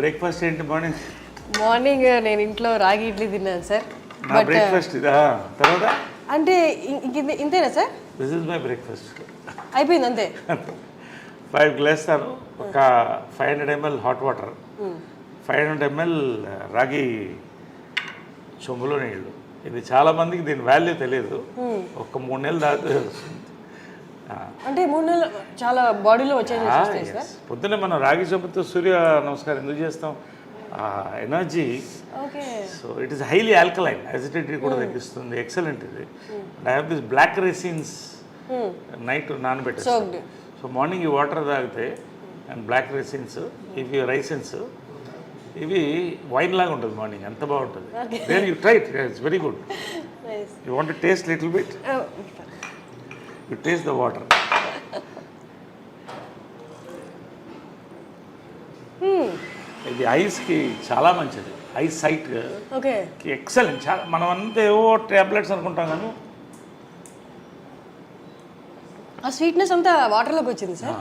Breakfast ఏంటి morning? Morning నేను ఇంట్లో రాగి ఇడ్లీ తిన్నాను సార్. నా బ్రేక్ఫాస్ట్ ఇదా? తర్వాత అంటే ఇంతేనా sir? This is my breakfast. అయిపోయింది అంతే. 5 గ్లాస్తాను, ఒక 500 ml హాట్ వాటర్, 500 ml రాగి చెంబులో నీళ్ళు. ఇది చాలా మందికి దీని వాల్యూ తెలియదు. ఒక 3 నెలలు దాకా అంటే 3 నెలలు చాలా బాడీలో వచ్చేది సార్. పొద్దున్నే మనం రాగి చెంబుతో సూర్య నమస్కారం ఎందుకు చేస్తాం? Energy. So it is highly alkaline, acidity కూడా తగ్గిస్తుంది. ఎక్సలెంట్ ఇది. I have this black raisins night నానబెట్టేస్తాను. సో మార్నింగ్ ఈ వాటర్ తాగితే అండ్ బ్లాక్ రైసిన్స్, ఇవి రైసిన్స్, ఇవి వైన్ లాగా ఉంటుంది మార్నింగ్, ఎంత బాగుంటుంది. Then you try it, it's very good. You want to taste little bit? You taste the water. ఇది ఐస్కి చాలా మంచిది, ఐస్ సైట్ ఎక్సలెంట్. చాలా మనం అంతా ఏవో ట్యాబ్లెట్స్ అనుకుంటాం కానీ ఆ స్వీట్నెస్ అంతా వాటర్లోకి వచ్చింది సార్.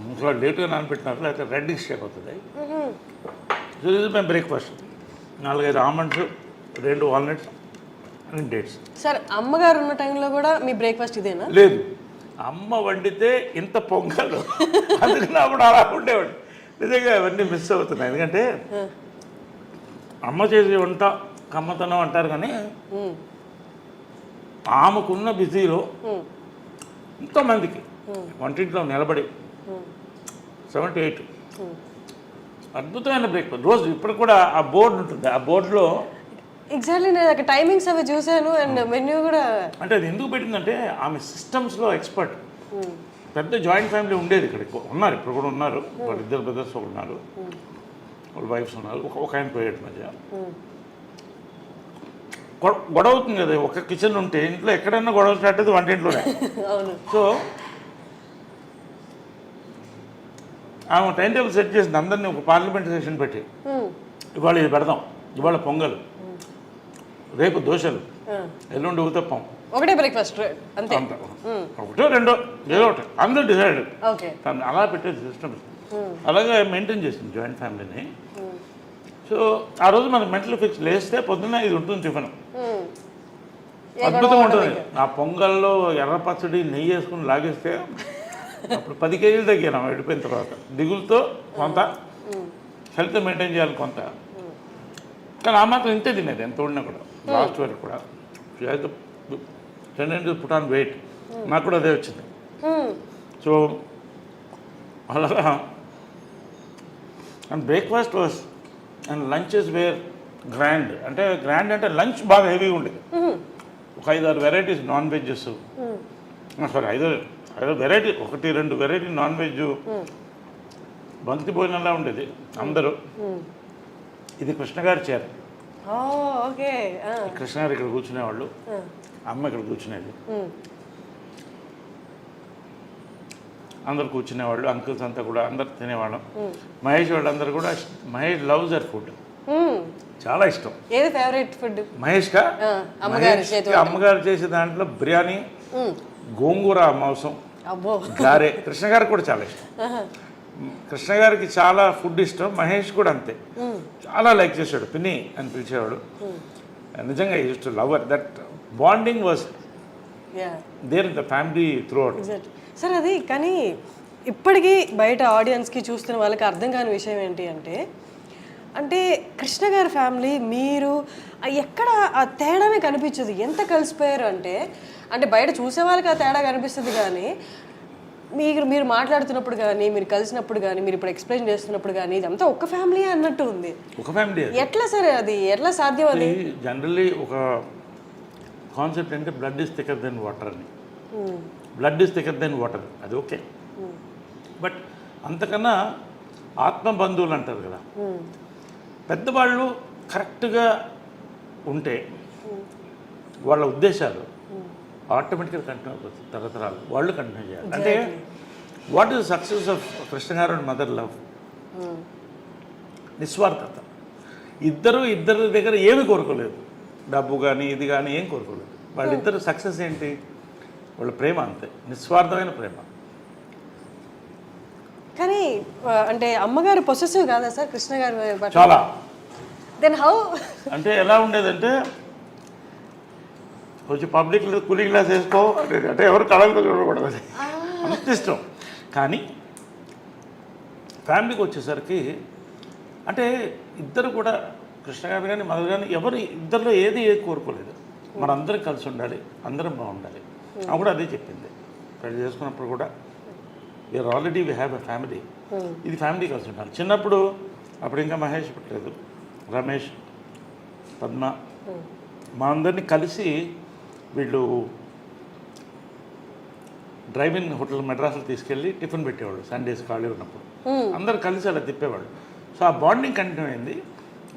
ఇంకా లేట్గా నానబెట్టినారు, లేకపోతే రెడ్డిష్ షేప్ అవుతుంది. సో ఇది మేము breakfast. 4-5 almonds, 2 walnuts and dates. Sir అమ్మగారు ఉన్న టైంలో కూడా మీ బ్రేక్ఫాస్ట్ ఇదేనా? లేదు, అమ్మ వండితే ఇంత పొంగలు, అందుకని అప్పుడు అలా ఉండేవాడు. నిజంగా అవన్నీ మిస్ అవుతున్నాయి. ఎందుకంటే అమ్మ చేసే వంట కమ్మతనం అంటారు, కానీ ఆమెకున్న బిజీలో ఎంతోమందికి వంటింట్లో నిలబడి 7 to 8 అద్భుతమైన బ్రేక్ఫాస్ట్ రోజు. ఇప్పుడు కూడా ఆ బోర్డు ఉంటుంది, ఆ బోర్డులో ఎగ్జాక్ట్లీ నేను టైమింగ్స్ అవి చూశాను అండ్ మెన్యూ కూడా. అంటే అది ఎందుకు పెట్టిందంటే ఆమె సిస్టమ్స్లో ఎక్స్పర్ట్. పెద్ద జాయింట్ ఫ్యామిలీ ఉండేది ఇక్కడ, ఉన్నారు ఇప్పుడు కూడా ఉన్నారు. వాళ్ళు 2 బ్రదర్స్ ఉన్నారు, వాళ్ళ వైఫ్స్ ఉన్నారు, ఒక ఆయన పోయాడు మధ్య. గొడవ అవుతుంది కదా, ఒక కిచెన్ ఉంటే ఇంట్లో ఎక్కడైనా గొడవ స్టార్ట్ అయితే వంటింట్లోనే. సో ఆమె టైం టేబుల్ సెట్ చేసింది, అందరినీ ఒక పార్లమెంట్ సెషన్ పెట్టి ఇవాళ ఇది పెడదాం, ఇవాళ పొంగల్, రేపు దోశలు, ఎల్లుండి ఊతప్పం, ఒకటే బ్రేక్ఫాస్ట్ అంతే, ఒకటో రెండో ఏదో ఒకటి, అందరూ డిసైడ్. అలా పెట్టేది సిస్టమ్. అలాగే మెయింటైన్ చేసింది జాయింట్ ఫ్యామిలీని. సో ఆ రోజు మనకు మెంటల్ ఫిక్స్, లేస్తే పొద్దున్న ఇది ఉంటుంది టిఫిన్, అద్భుతంగా ఉంటుంది. ఆ పొంగల్లో ఎర్ర పచ్చడి నెయ్యి వేసుకుని లాగేస్తే అప్పుడు 10 కేజీలు తగ్గాను వెళ్ళిపోయిన తర్వాత. దిగులతో కొంత, హెల్త్ మెయింటైన్ చేయాలి కొంత, కానీ ఆ మాత్రం ఇంతే తినేది ఎంత ఉడినా కూడా. లాస్ట్ వరకు కూడా టెండెంట్ పుట్ ఆన్ వెయిట్, నాకు కూడా అదే వచ్చింది. సో అలాగా and breakfast was and lunches were grand. అంటే గ్రాండ్ అంటే లంచ్ బాగా హెవీగా ఉండేది. ఒక 5-6 varieties non vegs, sorry 5 variety, 1-2 variety non veg, బంతి భోజనంలా ఉండేది అందరూ. ఇది కృష్ణగారి చీర. కృష్ణగారు ఇక్కడ కూర్చునేవాళ్ళు, అమ్మ ఇక్కడ కూర్చునేది, అందరు కూర్చునేవాళ్ళు, అంకుల్స్ అంతా కూడా అందరు తినేవాళ్ళం. మహేష్ వాళ్ళందరూ కూడా, మహేష్ లవ్స్ దర్ ఫుడ్, చాలా ఇష్టం. ఏది ఫేవరెట్ ఫుడ్ మహేష్గా? అమ్మగారు చేసే దాంట్లో బిర్యానీ, గోంగూర మాంసం, గారే. కృష్ణ గారికి కూడా చాలా ఇష్టం. కృష్ణ గారికి చాలా ఫుడ్ ఇష్టం, మహేష్ కూడా అంతే, చాలా లైక్ చేశాడు. పిన్ని అని పిలిచేవాడు. నిజంగా use to love that bonding was there in the family throughout. Sir అది కానీ ఇప్పటికీ బయట ఆడియన్స్కి చూస్తున్న వాళ్ళకి అర్థం కాని విషయం ఏంటి అంటే కృష్ణ గారి ఫ్యామిలీ మీరు ఎక్కడ ఆ తేడానే కనిపించదు. ఎంత కలిసిపోయారు అంటే బయట చూసే వాళ్ళకి ఆ తేడా కనిపిస్తుంది, కానీ మీరు మాట్లాడుతున్నప్పుడు కానీ, మీరు కలిసినప్పుడు కానీ, మీరు ఇప్పుడు ఎక్స్ప్లెయిన్ చేస్తున్నప్పుడు కానీ, ఇదంతా ఒక ఫ్యామిలీ అన్నట్టు ఉంది. ఒక ఫ్యామిలీ ఎట్లా సరే అది ఎట్లా సాధ్యం? అది జనరల్లీ ఒక కాన్సెప్ట్ అంటే blood is thicker than water అని. Blood is thicker than water, అది ఓకే. బట్ అంతకన్నా ఆత్మ బంధువులు అంటారు కదా, పెద్దవాళ్ళు కరెక్ట్గా ఉంటే వాళ్ళ ఉద్దేశాలు ఆటోమేటిక్గా కంటిన్యూ అయిపోతుంది. తరతరాలు వాళ్ళు కంటిన్యూ చేయాలి. అంటే what is success of Krishna గారు అండ్ మదర్ లవ్? నిస్వార్థత. ఇద్దరి దగ్గర ఏమి కోరుకోలేదు, డబ్బు కానీ ఇది కానీ ఏం కోరుకోలేదు. వాళ్ళిద్దరు సక్సెస్ ఏంటి? వాళ్ళ ప్రేమ అంతే, నిస్వార్థమైన ప్రేమ. కానీ అంటే అమ్మగారు పొసెసివ్ కాదా సార్ కృష్ణ గారు? చాలా. Then how? అంటే ఎలా ఉండేదంటే కొంచెం పబ్లిక్ కూలింగ్ గ్లాస్ వేసుకో అంటే ఎవరు కళలతో చూడకూడదు, అంత ఇష్టం. కానీ ఫ్యామిలీకి వచ్చేసరికి అంటే ఇద్దరు కూడా కృష్ణ గారు కానీ మదర్ కానీ ఎవరు ఇద్దరిలో ఏది కోరుకోలేదు, మనందరం కలిసి ఉండాలి, అందరం బాగుండాలి. ఆమె కూడా అదే చెప్పింది పెళ్లి చేసుకున్నప్పుడు కూడా, we are already we have a family, ఇది ఫ్యామిలీ కలిసి ఉండాలి. చిన్నప్పుడు అప్పుడు ఇంకా మహేష్ పుట్టలేదు, రమేష్, పద్మ, మా అందరినీ కలిసి వీళ్ళు డ్రైవింగ్ హోటల్ మెడ్రాస్లో తీసుకెళ్ళి టిఫిన్ పెట్టేవాళ్ళు సండేస్ ఖాళీ ఉన్నప్పుడు, అందరు కలిసి అలా తిప్పేవాళ్ళు. సో ఆ బాండింగ్ కంటిన్యూ అయింది,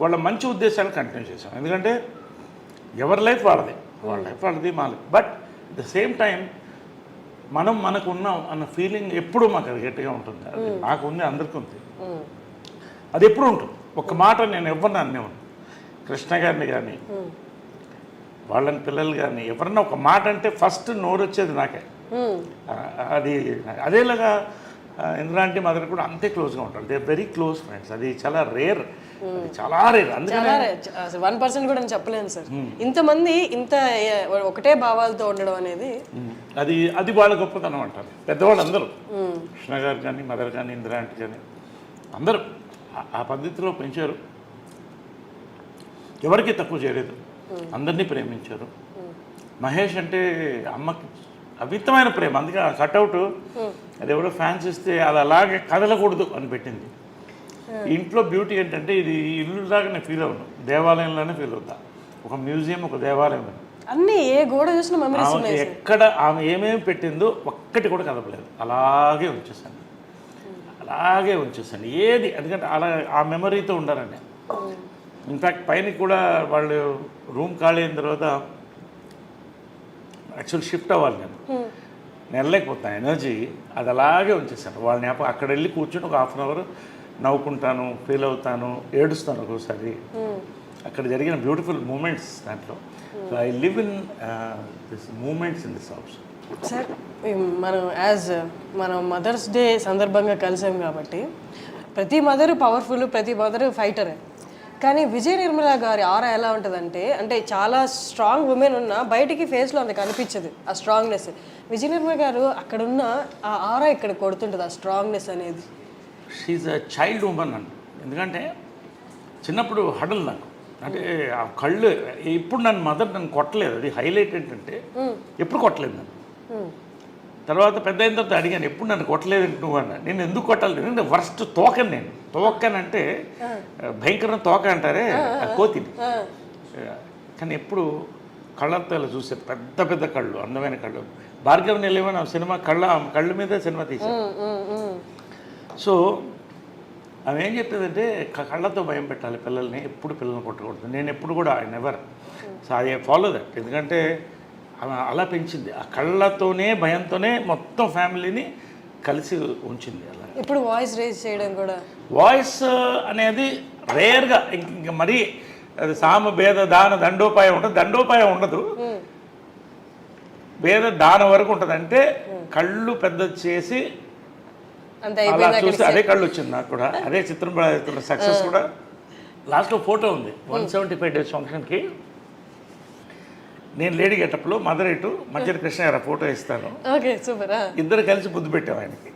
వాళ్ళ మంచి ఉద్దేశాలు కంటిన్యూ చేసాం. ఎందుకంటే ఎవరి లైఫ్ వాళ్ళది, వాళ్ళ లైఫ్ వాళ్ళది, మా life. But at the same time మనం మనకు ఉన్నాం అన్న ఫీలింగ్ ఎప్పుడూ మాకు అది గట్టిగా ఉంటుంది. అది నాకు ఉంది, అందరికీ ఉంది, అది ఎప్పుడు ఉంటుంది. ఒక మాట నేను ఎవరిని అనేవాను, కృష్ణ గారిని కానీ వాళ్ళని పిల్లలు కానీ ఎవరన్నా ఒక మాట అంటే ఫస్ట్ నోరు వచ్చేది నాకే. అది అదేలాగా ఇంద్రాంటి మదర్ కూడా అంతే క్లోజ్గా ఉంటారు, దే వెరీ క్లోజ్ ఫ్రెండ్స్. అది చాలా రేర్, చాలా రేర్. అందుకనే 1% కూడా నేను చెప్పలేను సార్, ఇంతమంది ఇంత ఒకటే భావాలతో ఉండడం అనేది అది వాళ్ళ గొప్పతనం అంటారు పెద్దవాళ్ళు అందరూ. కృష్ణ గారు కానీ మదర్ కానీ ఇంద్రాంటి కానీ అందరూ ఆ పద్ధతిలో పెంచారు, ఎవరికి తక్కువ చేయలేదు, అందరినీ ప్రేమించారు. మహేష్ అంటే అమ్మకి అమితమైన ప్రేమ, అందుకే ఆ కట్అవుట్ అది ఎవడో ఫ్యాన్స్ ఇస్తే అది అలాగే కదలకూడదు అని పెట్టింది. ఇంట్లో బ్యూటీ ఏంటంటే ఇది ఇల్లులాగా నేను ఫీల్ అవును, దేవాలయంలోనే ఫీల్ అవుతా, ఒక మ్యూజియం, ఒక దేవాలయం. అన్నీ ఏ గోడ చూసిన మెమరీస్ ఉన్నాయి. ఎక్కడ ఆమె ఏమేమి పెట్టిందో ఒక్కటి కూడా కదపలేదు, అలాగే ఉంచేసాను, అలాగే ఉంచేసాను ఏది. ఎందుకంటే అలా ఆ మెమరీతో ఉండాలని. ఇన్ఫ్యాక్ట్ పైన కూడా వాళ్ళు రూమ్ ఖాళీ అయిన తర్వాత యాక్చువల్ షిఫ్ట్ అవ్వాలి, నేను వెళ్ళలేకపోతాను, ఎనర్జీ అది అలాగే ఉంచేసాను. వాళ్ళని అక్కడ వెళ్ళి కూర్చొని ఒక 1/2 అవర్ నవ్వుకుంటాను, ఫీల్ అవుతాను, ఏడుస్తాను ఒక్కోసారి. అక్కడ జరిగిన బ్యూటిఫుల్ మూమెంట్స్ దాంట్లో. So I live in this moments in this house. Sir మనం మదర్స్ డే సందర్భంగా కలిసాం కాబట్టి ప్రతి మదర్ పవర్ఫుల్, ప్రతి మదర్ ఫైటరే. కానీ విజయ నిర్మల గారి ఆరా ఎలా ఉంటుందంటే, అంటే చాలా స్ట్రాంగ్ ఉమెన్ ఉన్నా బయటికి ఫేస్లో అంత కనిపించదు ఆ స్ట్రాంగ్నెస్. విజయ నిర్మల గారు అక్కడున్న ఆ ఆరా ఇక్కడ కొడుతుంటుంది, ఆ స్ట్రాంగ్నెస్ అనేది. షీఈ్ అ చైల్డ్ ఉమెన్ అండి. ఎందుకంటే చిన్నప్పుడు హడల్ నాకు, అంటే ఆ కళ్ళు ఇప్పుడు నన్ను కొట్టలేదు, అది హైలైట్ ఏంటంటే ఎప్పుడు కొట్టలేదు నన్ను. తర్వాత పెద్ద అయిన తర్వాత అడిగాను, ఎప్పుడు నన్ను కొట్టలేదు నువ్వు అన్న. నేను ఎందుకు కొట్టాలి, ఎందుకంటే వర్స్ట్ తోకని నేను. తోకనంటే భయంకరమైన తోక అంటారే, కోతిని. కానీ ఎప్పుడు కళ్ళతో ఇలా చూసారు, పెద్ద పెద్ద కళ్ళు, అందమైన కళ్ళు. భార్గవ్ నిలయమని సినిమా కళ్ళు మీద సినిమా తీశారు. సో ఆమె ఏం చెప్పేదంటే కళ్ళతో భయం పెట్టాలి పిల్లల్ని, ఎప్పుడు పిల్లల్ని కొట్టకూడదు. నేను ఎప్పుడు కూడా I never. So I follow that. ఎందుకంటే ఆమె అలా పెంచింది, ఆ కళ్ళతోనే భయంతోనే మొత్తం ఫ్యామిలీని కలిసి ఉంచింది. అలా ఇప్పుడు వాయిస్ రేజ్ చేయడం కూడా, వాయిస్ అనేది రేర్గా, ఇంక మరీ అది సామ భేద దాన దండోపాయం ఉంటుంది, దండోపాయం ఉండదు, భేద దాన వరకు ఉంటుంది. అంటే కళ్ళు పెద్ద చేసి అలా చూస్తే అదే కళ్ళు వచ్చింది నాకు కూడా. అదే చిత్రం సక్సెస్ కూడా. లాస్ట్లో ఫోటో ఉంది 175 days ఫంక్షన్కి, నేను లేడీ గెటప్లో, మదర్ ఇటు, మధ్య కృష్ణ గారు ఫోటో ఇస్తాను. ఇద్దరు కలిసి ముద్దు పెట్టాం ఆయనకి.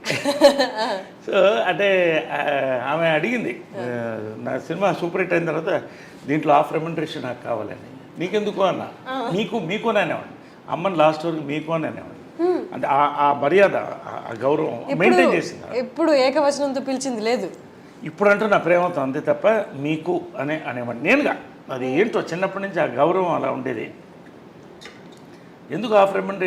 సో అంటే ఆమె అడిగింది, నా సినిమా సూపర్ హిట్ అయిన తర్వాత దీంట్లో ఆఫ్ రెమ్యునరేషన్ నాకు కావాలని. నీకెందుకు అన్న, మీకు అని అనేవాడిని, అమ్మని లాస్ట్ వరకు మీకు అని అనేవాడిని. అంటే ఆ మర్యాద, ఆ గౌరవం మెయింటైన్ చేసింది. ఎప్పుడు ఏకవచనంతో పిలిచింది లేదు. ఇప్పుడు అంటూ నా ప్రేమతో అంతే తప్ప మీకు అనేవాడిని నేనుగా. అది ఏంటో చిన్నప్పటి నుంచి ఆ గౌరవం అలా ఉండేది. ఎందుకు ఆఫ్ రెమ్యునరేషన్